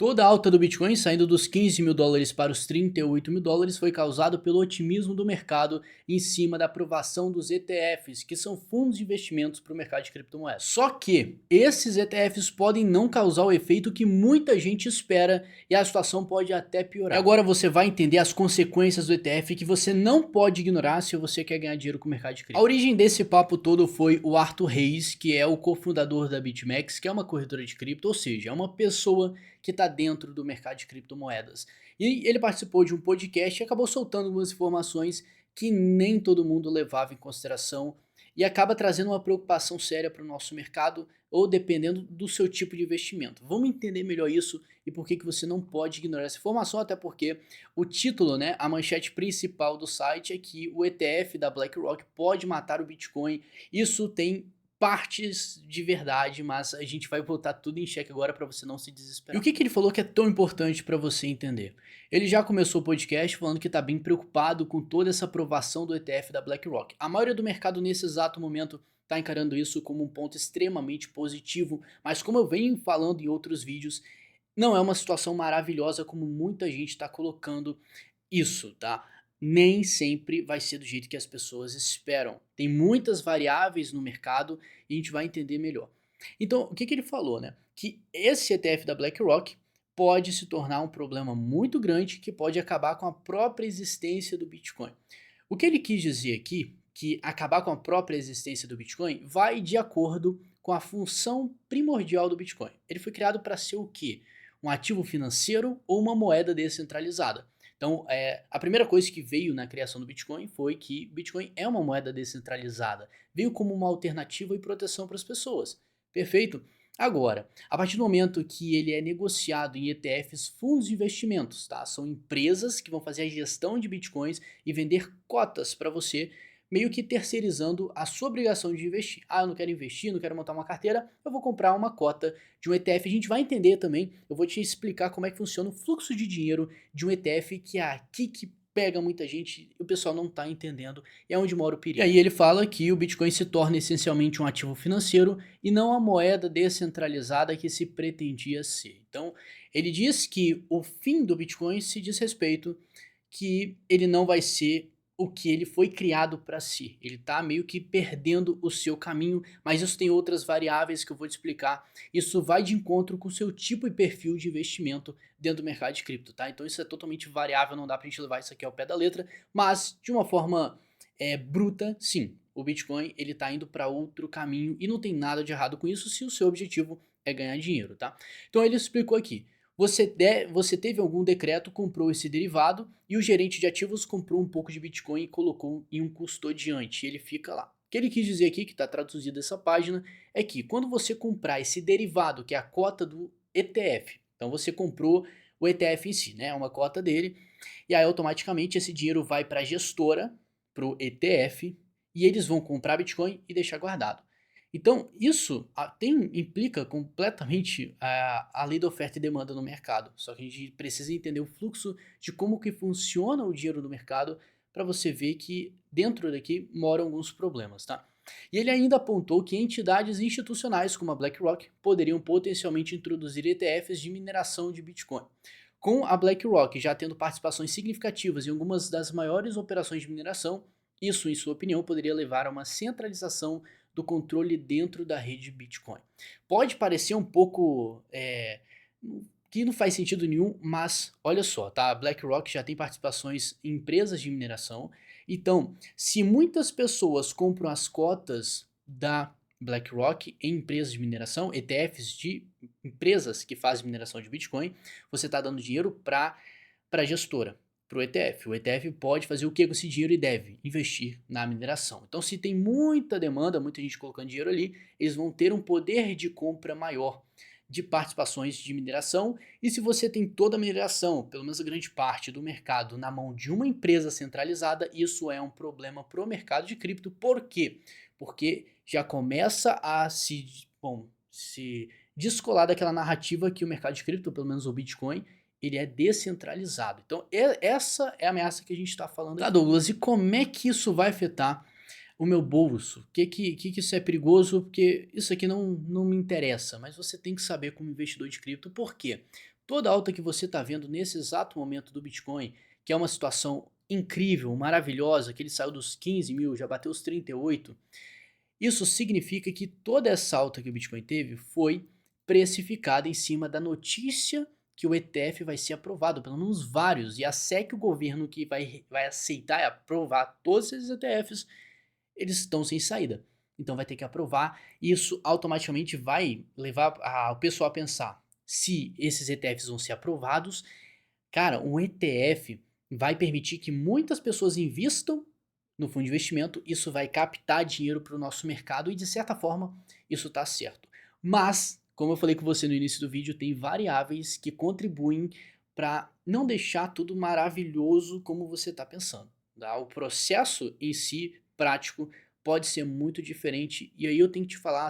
Toda a alta do Bitcoin, saindo dos 15 mil dólares para os 38 mil dólares, foi causado pelo otimismo do mercado em cima da aprovação dos ETFs, que são fundos de investimentos para o mercado de criptomoedas. Só que esses ETFs podem não causar o efeito que muita gente espera e a situação pode até piorar. E agora você vai entender as consequências do ETF que você não pode ignorar se você quer ganhar dinheiro com o mercado de cripto. A origem desse papo todo foi o Arthur Hayes, que é o cofundador da BitMEX, que é uma corretora de cripto, ou seja, é uma pessoa que está dentro do mercado de criptomoedas. E ele participou de um podcast e acabou soltando algumas informações que nem todo mundo levava em consideração e acaba trazendo uma preocupação séria para o nosso mercado, ou dependendo do seu tipo de investimento. Vamos entender melhor isso e por que você não pode ignorar essa informação, até porque o título, né, a manchete principal do site é que o ETF da BlackRock pode matar o Bitcoin. Isso tem partes de verdade, mas a gente vai botar tudo em xeque agora para você não se desesperar. E o que ele falou que é tão importante para você entender? Ele já começou o podcast falando que está bem preocupado com toda essa aprovação do ETF da BlackRock. A maioria do mercado nesse exato momento está encarando isso como um ponto extremamente positivo, mas como eu venho falando em outros vídeos, não é uma situação maravilhosa como muita gente está colocando isso, tá? Nem sempre vai ser do jeito que as pessoas esperam. Tem muitas variáveis no mercado e a gente vai entender melhor. Então, o que ele falou, né? Que esse ETF da BlackRock pode se tornar um problema muito grande que pode acabar com a própria existência do Bitcoin. O que ele quis dizer aqui, que acabar com a própria existência do Bitcoin, vai de acordo com a função primordial do Bitcoin. Ele foi criado para ser o quê? Um ativo financeiro ou uma moeda descentralizada. Então, a primeira coisa que veio na criação do Bitcoin foi que Bitcoin é uma moeda descentralizada. Veio como uma alternativa e proteção para as pessoas. Perfeito? Agora, a partir do momento que ele é negociado em ETFs, fundos de investimentos, tá? São empresas que vão fazer a gestão de Bitcoins e vender cotas para você, meio que terceirizando a sua obrigação de investir. Ah, eu não quero investir, não quero montar uma carteira, eu vou comprar uma cota de um ETF. A gente vai entender também, eu vou te explicar como é que funciona o fluxo de dinheiro de um ETF, que é aqui que pega muita gente e o pessoal não está entendendo, e é onde mora o perigo. E aí ele fala que o Bitcoin se torna essencialmente um ativo financeiro e não a moeda descentralizada que se pretendia ser. Então, ele diz que o fim do Bitcoin se diz respeito que ele não vai ser o que ele foi criado para si. Ele está meio que perdendo o seu caminho, mas isso tem outras variáveis que eu vou te explicar. Isso vai de encontro com o seu tipo e perfil de investimento dentro do mercado de cripto, tá? Então isso é totalmente variável, não dá pra gente levar isso aqui ao pé da letra, mas de uma forma bruta, sim. O Bitcoin, ele tá indo para outro caminho e não tem nada de errado com isso se o seu objetivo é ganhar dinheiro, tá? Então ele explicou aqui. Você teve algum decreto, comprou esse derivado e o gerente de ativos comprou um pouco de Bitcoin e colocou em um custodiante. E ele fica lá. O que ele quis dizer aqui, que está traduzido essa página, é que quando você comprar esse derivado, que é a cota do ETF, então você comprou o ETF em si, né, uma cota dele, e aí automaticamente esse dinheiro vai para a gestora, para o ETF, e eles vão comprar Bitcoin e deixar guardado. Então, isso implica completamente a lei da oferta e demanda no mercado. Só que a gente precisa entender o fluxo de como que funciona o dinheiro no mercado para você ver que dentro daqui moram alguns problemas, tá? E ele ainda apontou que entidades institucionais como a BlackRock poderiam potencialmente introduzir ETFs de mineração de Bitcoin. Com a BlackRock já tendo participações significativas em algumas das maiores operações de mineração, isso, em sua opinião, poderia levar a uma centralização do controle dentro da rede Bitcoin. Pode parecer um pouco que não faz sentido nenhum, mas olha só, tá? A BlackRock já tem participações em empresas de mineração. Então, se muitas pessoas compram as cotas da BlackRock em empresas de mineração, ETFs de empresas que fazem mineração de Bitcoin, você está dando dinheiro para a gestora, para o ETF. O ETF pode fazer o que com esse dinheiro e deve investir na mineração. Então, se tem muita demanda, muita gente colocando dinheiro ali, eles vão ter um poder de compra maior de participações de mineração. E se você tem toda a mineração, pelo menos a grande parte do mercado, na mão de uma empresa centralizada, isso é um problema para o mercado de cripto. Por quê? Porque já começa a se descolar daquela narrativa que o mercado de cripto, pelo menos o Bitcoin, ele é descentralizado. Então, essa é a ameaça que a gente está falando. Tá, Douglas, e como é que isso vai afetar o meu bolso? Que isso é perigoso? Porque isso aqui não me interessa, mas você tem que saber como investidor de cripto. Por quê? Toda alta que você está vendo nesse exato momento do Bitcoin, que é uma situação incrível, maravilhosa, que ele saiu dos 15 mil, já bateu os 38, isso significa que toda essa alta que o Bitcoin teve foi precificada em cima da notícia que o ETF vai ser aprovado, pelo menos vários, e a SEC, o governo que vai aceitar e aprovar todos esses ETFs, eles estão sem saída. Então vai ter que aprovar, e isso automaticamente vai levar o pessoal a pensar, se esses ETFs vão ser aprovados, cara, um ETF vai permitir que muitas pessoas invistam no fundo de investimento, isso vai captar dinheiro para o nosso mercado e de certa forma isso está certo. Mas, como eu falei com você no início do vídeo, tem variáveis que contribuem para não deixar tudo maravilhoso como você está pensando. Tá? O processo em si, prático, pode ser muito diferente e aí eu tenho que te falar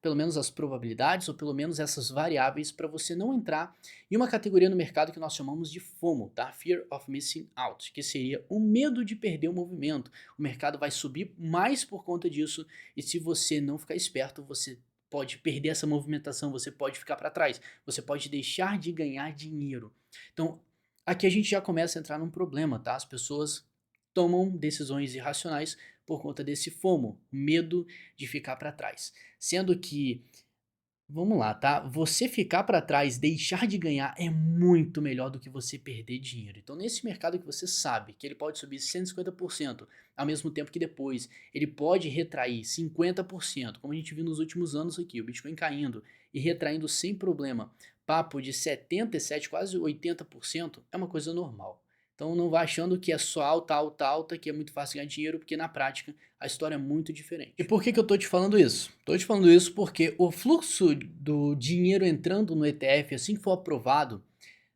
pelo menos as probabilidades ou pelo menos essas variáveis para você não entrar em uma categoria no mercado que nós chamamos de FOMO, tá? Fear of Missing Out, que seria o medo de perder o movimento. O mercado vai subir mais por conta disso e se você não ficar esperto, você pode perder essa movimentação, você pode ficar para trás, você pode deixar de ganhar dinheiro. Então, aqui a gente já começa a entrar num problema, tá? As pessoas tomam decisões irracionais por conta desse FOMO, medo de ficar para trás. Sendo que, vamos lá, tá? Você ficar para trás, deixar de ganhar é muito melhor do que você perder dinheiro. Então, nesse mercado que você sabe que ele pode subir 150%, ao mesmo tempo que depois ele pode retrair 50%, como a gente viu nos últimos anos aqui, o Bitcoin caindo e retraindo sem problema, papo de 77, quase 80%, é uma coisa normal. Então não vá achando que é só alta, alta, alta, que é muito fácil ganhar dinheiro, porque na prática a história é muito diferente. E por que eu tô te falando isso? Tô te falando isso porque o fluxo do dinheiro entrando no ETF, assim que for aprovado,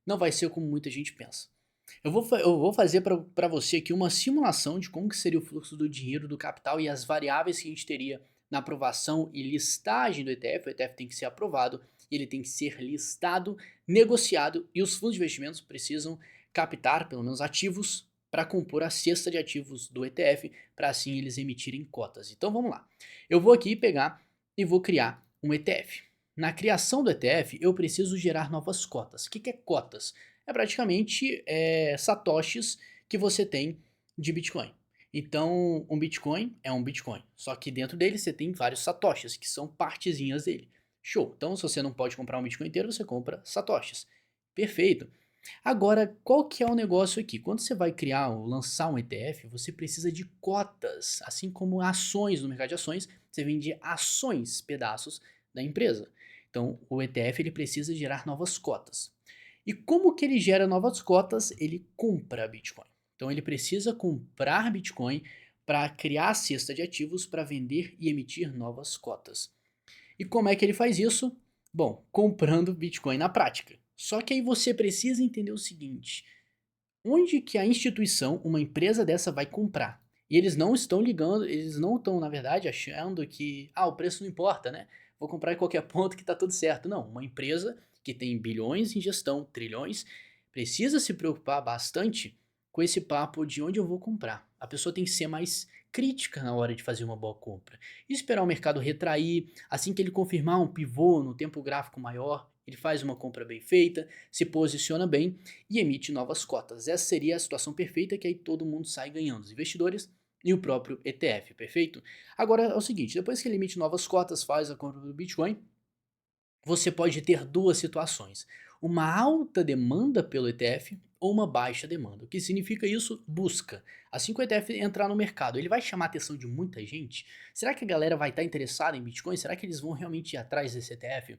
não vai ser como muita gente pensa. Eu vou fazer para você aqui uma simulação de como que seria o fluxo do dinheiro, do capital e as variáveis que a gente teria na aprovação e listagem do ETF. O ETF tem que ser aprovado, ele tem que ser listado, negociado e os fundos de investimentos precisam captar pelo menos ativos para compor a cesta de ativos do ETF, para assim eles emitirem cotas. Então vamos lá. Eu vou aqui pegar e vou criar um ETF. Na criação do ETF, eu preciso gerar novas cotas. O que é cotas? É praticamente satoshis que você tem de Bitcoin. Então, um Bitcoin é um Bitcoin, só que dentro dele você tem vários satoshis, que são partezinhas dele. Show! Então, se você não pode comprar um Bitcoin inteiro, você compra satoshis. Perfeito! Agora, qual que é o negócio aqui? Quando você vai criar ou lançar um ETF, você precisa de cotas, assim como ações no mercado de ações, você vende ações, pedaços da empresa. Então, o ETF ele precisa gerar novas cotas. E como que ele gera novas cotas? Ele compra Bitcoin. Então, ele precisa comprar Bitcoin para criar a cesta de ativos para vender e emitir novas cotas. E como é que ele faz isso? Bom, comprando Bitcoin na prática. Só que aí você precisa entender o seguinte: onde que a instituição, uma empresa dessa, vai comprar? E eles não estão ligando, eles não estão, na verdade, achando que, o preço não importa, né? Vou comprar em qualquer ponto que tá tudo certo. Não, uma empresa que tem bilhões em gestão, trilhões, precisa se preocupar bastante com esse papo de onde eu vou comprar. A pessoa tem que ser mais crítica na hora de fazer uma boa compra. E esperar o mercado retrair, assim que ele confirmar um pivô no tempo gráfico maior, ele faz uma compra bem feita, se posiciona bem e emite novas cotas. Essa seria a situação perfeita que aí todo mundo sai ganhando, os investidores e o próprio ETF, perfeito? Agora é o seguinte, depois que ele emite novas cotas, faz a compra do Bitcoin, você pode ter duas situações. Uma alta demanda pelo ETF ou uma baixa demanda. O que significa isso? Busca. Assim que o ETF entrar no mercado, ele vai chamar a atenção de muita gente? Será que a galera vai estar interessada em Bitcoin? Será que eles vão realmente ir atrás desse ETF?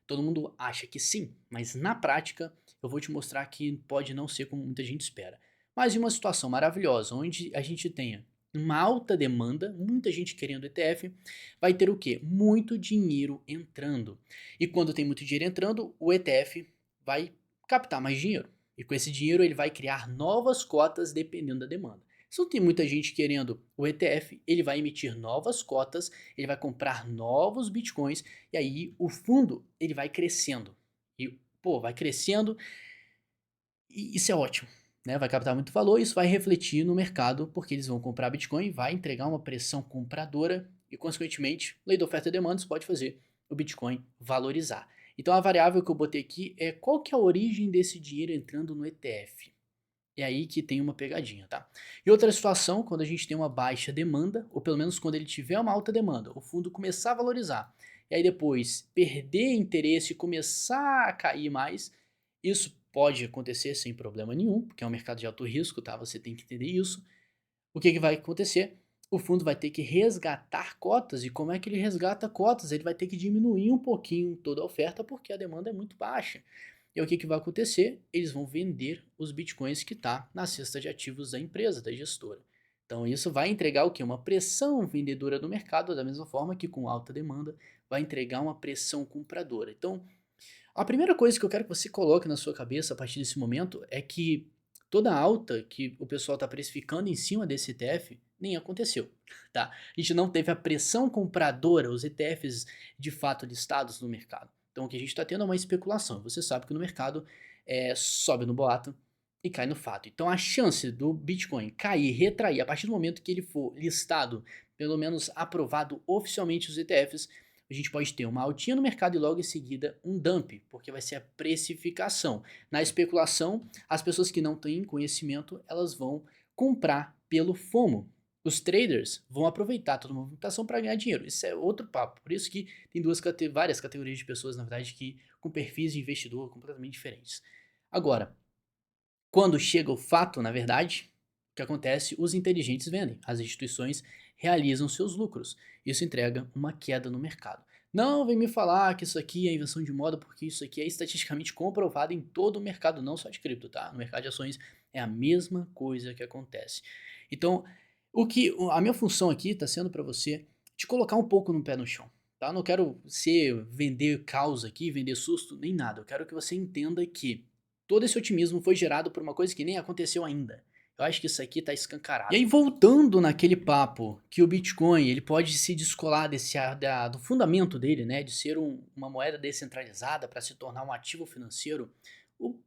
Todo mundo acha que sim, mas na prática eu vou te mostrar que pode não ser como muita gente espera. Mas em uma situação maravilhosa, onde a gente tenha uma alta demanda, muita gente querendo ETF, vai ter o quê? Muito dinheiro entrando. E quando tem muito dinheiro entrando, o ETF vai captar mais dinheiro. E com esse dinheiro ele vai criar novas cotas dependendo da demanda. Se não tem muita gente querendo o ETF, ele vai emitir novas cotas, ele vai comprar novos bitcoins e aí o fundo ele vai crescendo. E vai crescendo e isso é ótimo, né? Vai captar muito valor, isso vai refletir no mercado porque eles vão comprar Bitcoin, vai entregar uma pressão compradora e consequentemente, lei da oferta e demanda, isso pode fazer o Bitcoin valorizar. Então a variável que eu botei aqui é qual que é a origem desse dinheiro entrando no ETF. É aí que tem uma pegadinha, tá? E outra situação, quando a gente tem uma baixa demanda, ou pelo menos quando ele tiver uma alta demanda, o fundo começar a valorizar, e aí depois perder interesse e começar a cair mais, isso pode acontecer sem problema nenhum, porque é um mercado de alto risco, tá? Você tem que entender isso. O que vai acontecer? O fundo vai ter que resgatar cotas, e como é que ele resgata cotas? Ele vai ter que diminuir um pouquinho toda a oferta, porque a demanda é muito baixa. E o que vai acontecer? Eles vão vender os bitcoins que está na cesta de ativos da empresa, da gestora. Então isso vai entregar o quê? Uma pressão vendedora do mercado, da mesma forma que com alta demanda vai entregar uma pressão compradora. Então, a primeira coisa que eu quero que você coloque na sua cabeça a partir desse momento é que toda alta que o pessoal está precificando em cima desse ETF nem aconteceu, tá? A gente não teve a pressão compradora, os ETFs de fato listados no mercado. Então o que a gente está tendo é uma especulação. Você sabe que no mercado sobe no boato e cai no fato. Então a chance do Bitcoin cair, retrair, a partir do momento que ele for listado, pelo menos aprovado oficialmente os ETFs, a gente pode ter uma altinha no mercado e logo em seguida um dump, porque vai ser a precificação. Na especulação, as pessoas que não têm conhecimento, elas vão comprar pelo FOMO. Os traders vão aproveitar toda a movimentação para ganhar dinheiro. Isso é outro papo. Por isso que tem várias categorias de pessoas, na verdade, que com perfis de investidor completamente diferentes. Agora, quando chega o fato, na verdade, o que acontece? Os inteligentes vendem, as instituições realizam seus lucros. Isso entrega uma queda no mercado. Não vem me falar que isso aqui é invenção de moda, porque isso aqui é estatisticamente comprovado em todo o mercado, não só de cripto, tá? No mercado de ações é a mesma coisa que acontece. Então, a minha função aqui está sendo para você te colocar um pouco no pé no chão. Tá? Eu não quero vender causa aqui, vender susto, nem nada. Eu quero que você entenda que todo esse otimismo foi gerado por uma coisa que nem aconteceu ainda. Eu acho que isso aqui tá escancarado. E aí, voltando naquele papo que o Bitcoin ele pode se descolar do fundamento dele, né, de ser uma moeda descentralizada para se tornar um ativo financeiro, o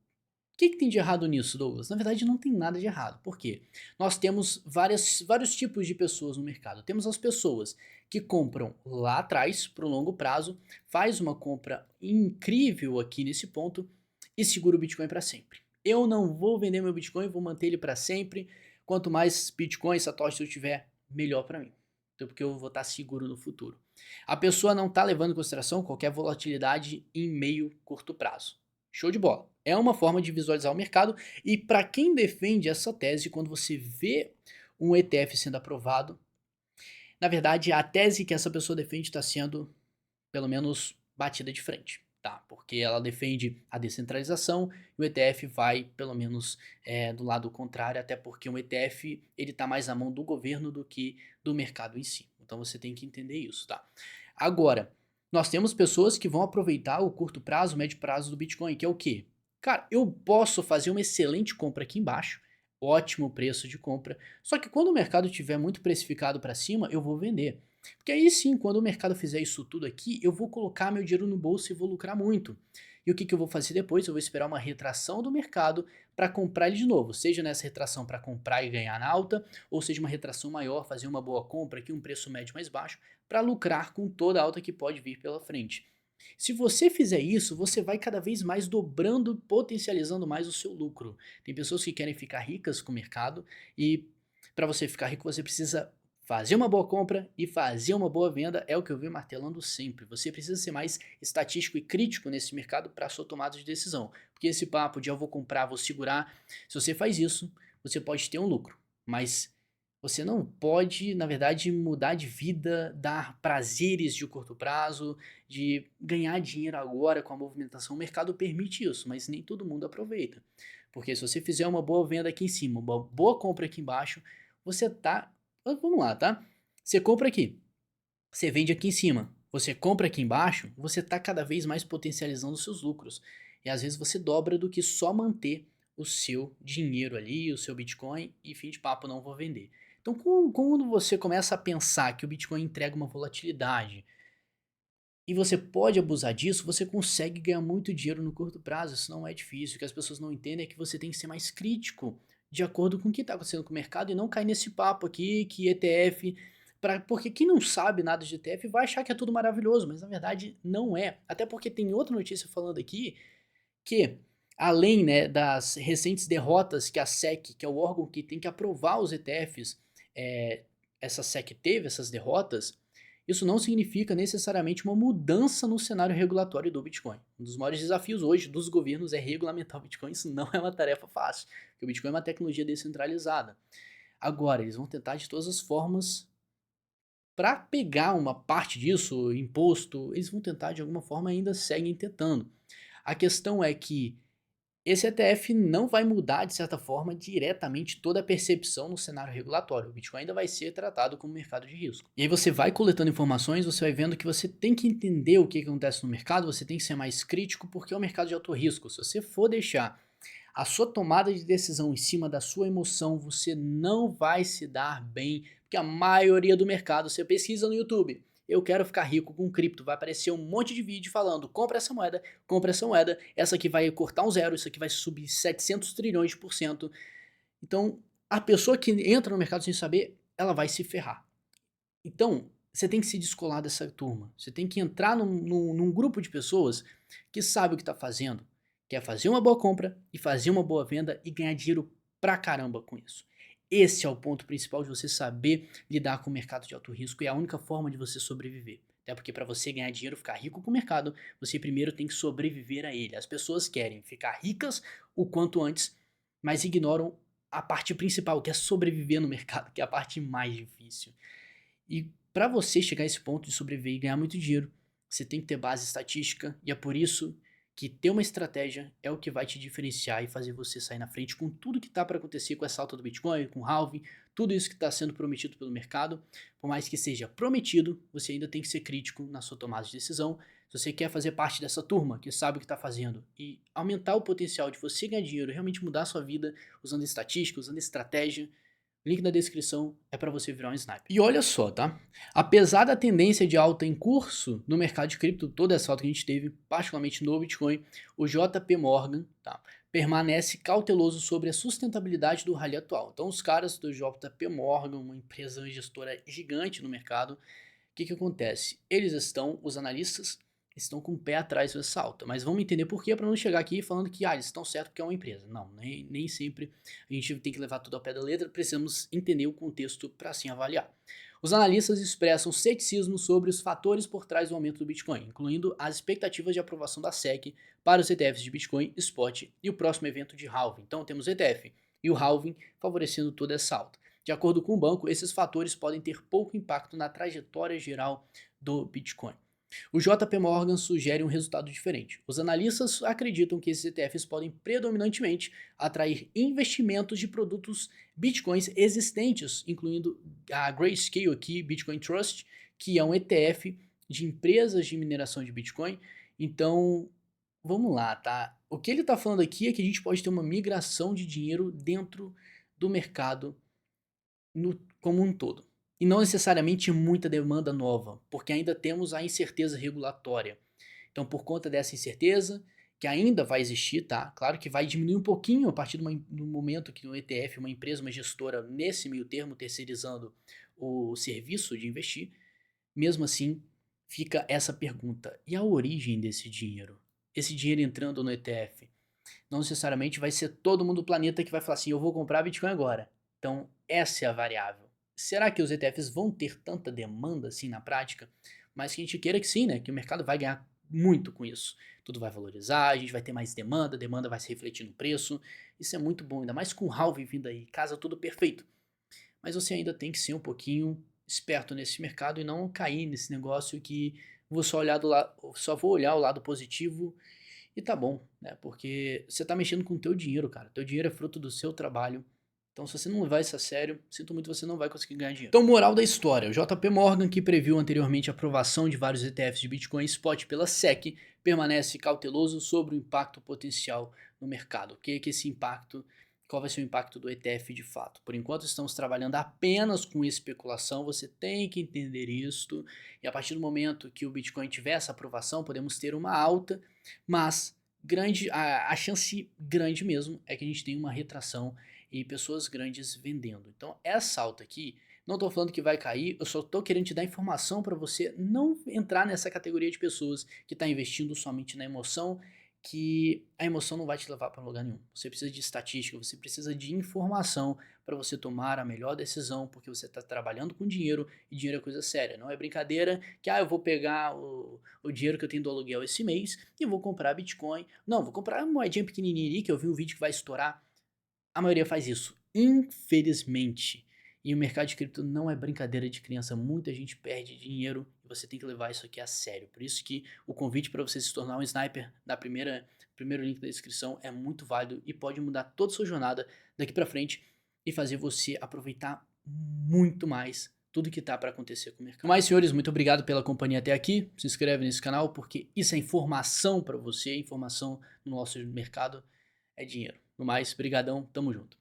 que tem de errado nisso, Douglas? Na verdade, não tem nada de errado. Por quê? Nós temos vários tipos de pessoas no mercado. Temos as pessoas que compram lá atrás, para o longo prazo, faz uma compra incrível aqui nesse ponto e segura o Bitcoin para sempre. Eu não vou vender meu Bitcoin, vou manter ele para sempre. Quanto mais Bitcoin, Satoshi eu tiver, melhor para mim. Então, porque eu vou estar seguro no futuro. A pessoa não está levando em consideração qualquer volatilidade em meio curto prazo. Show de bola. É uma forma de visualizar o mercado e para quem defende essa tese, quando você vê um ETF sendo aprovado, na verdade a tese que essa pessoa defende está sendo pelo menos batida de frente, tá? Porque ela defende a descentralização e o ETF vai pelo menos do lado contrário, até porque um ETF ele está mais na mão do governo do que do mercado em si. Então você tem que entender isso, tá? Agora, nós temos pessoas que vão aproveitar o curto prazo, o médio prazo do Bitcoin, que é o quê? Cara, eu posso fazer uma excelente compra aqui embaixo, ótimo preço de compra, só que quando o mercado estiver muito precificado para cima, eu vou vender. Porque aí sim, quando o mercado fizer isso tudo aqui, eu vou colocar meu dinheiro no bolso e vou lucrar muito. E o que eu vou fazer depois? Eu vou esperar uma retração do mercado para comprar ele de novo. Seja nessa retração para comprar e ganhar na alta, ou seja uma retração maior, fazer uma boa compra aqui, um preço médio mais baixo, para lucrar com toda a alta que pode vir pela frente. Se você fizer isso, você vai cada vez mais dobrando, potencializando mais o seu lucro. Tem pessoas que querem ficar ricas com o mercado e para você ficar rico você precisa fazer uma boa compra e fazer uma boa venda, é o que eu venho martelando sempre. Você precisa ser mais estatístico e crítico nesse mercado para sua tomada de decisão. Porque esse papo de eu vou comprar, vou segurar, se você faz isso, você pode ter um lucro. Mas você não pode, na verdade, mudar de vida, dar prazeres de curto prazo, de ganhar dinheiro agora com a movimentação. O mercado permite isso, mas nem todo mundo aproveita. Porque se você fizer uma boa venda aqui em cima, uma boa compra aqui embaixo, você tá. Vamos lá, tá? Você compra aqui, você vende aqui em cima, você compra aqui embaixo, você tá cada vez mais potencializando os seus lucros. E às vezes você dobra do que só manter o seu dinheiro ali, o seu Bitcoin e fim de papo, não vou vender. Então, quando você começa a pensar que o Bitcoin entrega uma volatilidade e você pode abusar disso, você consegue ganhar muito dinheiro no curto prazo. Isso não é difícil. O que as pessoas não entendem é que você tem que ser mais crítico de acordo com o que está acontecendo com o mercado e não cair nesse papo aqui que ETF Porque quem não sabe nada de ETF vai achar que é tudo maravilhoso, mas na verdade não é. Até porque tem outra notícia falando aqui que, além, né, das recentes derrotas que a SEC, que é o órgão que tem que aprovar os ETFs, essa SEC teve essas derrotas, isso não significa necessariamente uma mudança no cenário regulatório do Bitcoin. Um dos maiores desafios hoje dos governos é regulamentar o Bitcoin, isso não é uma tarefa fácil, porque o Bitcoin é uma tecnologia descentralizada. Agora, eles vão tentar de todas as formas para pegar uma parte disso, imposto, eles vão tentar de alguma forma, ainda seguem tentando. A questão é que esse ETF não vai mudar, de certa forma, diretamente toda a percepção no cenário regulatório. O Bitcoin ainda vai ser tratado como mercado de risco. E aí você vai coletando informações, você vai vendo que você tem que entender o que acontece no mercado, você tem que ser mais crítico, porque é um mercado de alto risco. Se você for deixar a sua tomada de decisão em cima da sua emoção, você não vai se dar bem, porque a maioria do mercado, você pesquisa no YouTube, eu quero ficar rico com cripto, vai aparecer um monte de vídeo falando, compra essa moeda, essa aqui vai cortar um zero, isso aqui vai subir 700 trilhões de por cento. Então, a pessoa que entra no mercado sem saber, ela vai se ferrar. Então, você tem que se descolar dessa turma. Você tem que entrar num grupo de pessoas que sabe o que está fazendo, quer fazer uma boa compra e fazer uma boa venda e ganhar dinheiro pra caramba com isso. Esse é o ponto principal de você saber lidar com o mercado de alto risco e é a única forma de você sobreviver. Até porque para você ganhar dinheiro, ficar rico com o mercado, você primeiro tem que sobreviver a ele. As pessoas querem ficar ricas o quanto antes, mas ignoram a parte principal, que é sobreviver no mercado, que é a parte mais difícil. E para você chegar a esse ponto de sobreviver e ganhar muito dinheiro, você tem que ter base estatística, e é por isso que ter uma estratégia é o que vai te diferenciar e fazer você sair na frente com tudo que está para acontecer com essa alta do Bitcoin, com o halving, tudo isso que está sendo prometido pelo mercado. Por mais que seja prometido, você ainda tem que ser crítico na sua tomada de decisão. Se você quer fazer parte dessa turma que sabe o que está fazendo e aumentar o potencial de você ganhar dinheiro, realmente mudar a sua vida usando estatística, usando estratégia, link na descrição é para você virar um sniper. E olha só, tá? Apesar da tendência de alta em curso no mercado de cripto, toda essa alta que a gente teve, particularmente no Bitcoin, o JP Morgan, tá, permanece cauteloso sobre a sustentabilidade do rally atual. Então os caras do JP Morgan, uma empresa gestora gigante no mercado, o que que acontece? Os analistas, estão com o pé atrás dessa alta, mas vamos entender por quê para não chegar aqui falando que eles estão certos porque é uma empresa. Não, nem sempre a gente tem que levar tudo ao pé da letra, precisamos entender o contexto para assim avaliar. Os analistas expressam ceticismo sobre os fatores por trás do aumento do Bitcoin, incluindo as expectativas de aprovação da SEC para os ETFs de Bitcoin, Spot e o próximo evento de halving. Então temos o ETF e o halving favorecendo toda essa alta. De acordo com o banco, esses fatores podem ter pouco impacto na trajetória geral do Bitcoin. O JP Morgan sugere um resultado diferente. Os analistas acreditam que esses ETFs podem predominantemente atrair investimentos de produtos bitcoins existentes, incluindo a Grayscale aqui, Bitcoin Trust, que é um ETF de empresas de mineração de Bitcoin. Então, vamos lá, tá? O que ele está falando aqui é que a gente pode ter uma migração de dinheiro dentro do mercado como um todo. E não necessariamente muita demanda nova, porque ainda temos a incerteza regulatória. Então, por conta dessa incerteza, que ainda vai existir, tá? Claro que vai diminuir um pouquinho a partir do momento que o ETF, uma empresa, uma gestora, nesse meio termo, terceirizando o serviço de investir, mesmo assim, fica essa pergunta: e a origem desse dinheiro? Esse dinheiro entrando no ETF? Não necessariamente vai ser todo mundo do planeta que vai falar assim, eu vou comprar Bitcoin agora. Então, essa é a variável. Será que os ETFs vão ter tanta demanda assim na prática? Mas que a gente queira que sim, né? Que o mercado vai ganhar muito com isso. Tudo vai valorizar, a gente vai ter mais demanda, a demanda vai se refletir no preço. Isso é muito bom, ainda mais com o halving vindo aí, casa tudo perfeito. Mas você ainda tem que ser um pouquinho esperto nesse mercado e não cair nesse negócio que só vou olhar o lado positivo e tá bom, né? Porque você tá mexendo com o teu dinheiro, cara. Teu dinheiro é fruto do seu trabalho. Então, se você não levar isso a sério, sinto muito, você não vai conseguir ganhar dinheiro. Então, moral da história: o JP Morgan, que previu anteriormente a aprovação de vários ETFs de Bitcoin Spot pela SEC, permanece cauteloso sobre o impacto potencial no mercado. O que é que esse impacto, qual vai ser o impacto do ETF de fato? Por enquanto, estamos trabalhando apenas com especulação, você tem que entender isto. E a partir do momento que o Bitcoin tiver essa aprovação, podemos ter uma alta, mas a chance grande mesmo é que a gente tenha uma retração e pessoas grandes vendendo. Então, essa alta aqui Não tô falando que vai cair, eu só tô querendo te dar informação para você não entrar nessa categoria de pessoas que tá investindo somente na emoção, que a emoção não vai te levar para lugar nenhum. Você precisa de estatística, você precisa de informação para você tomar a melhor decisão, porque você está trabalhando com dinheiro e dinheiro é coisa séria. Não é brincadeira que eu vou pegar o dinheiro que eu tenho do aluguel esse mês e vou comprar Bitcoin. Não, vou comprar uma moedinha pequenininha ali que eu vi um vídeo que vai estourar. A maioria faz isso, infelizmente. E o mercado de cripto não é brincadeira de criança, muita gente perde dinheiro e você tem que levar isso aqui a sério. Por isso que o convite para você se tornar um sniper na primeiro link da descrição é muito válido e pode mudar toda a sua jornada daqui para frente e fazer você aproveitar muito mais tudo que tá para acontecer com o mercado. Mas senhores, muito obrigado pela companhia até aqui. Se inscreve nesse canal porque isso é informação para você, informação no nosso mercado é dinheiro. No mais, brigadão, tamo junto.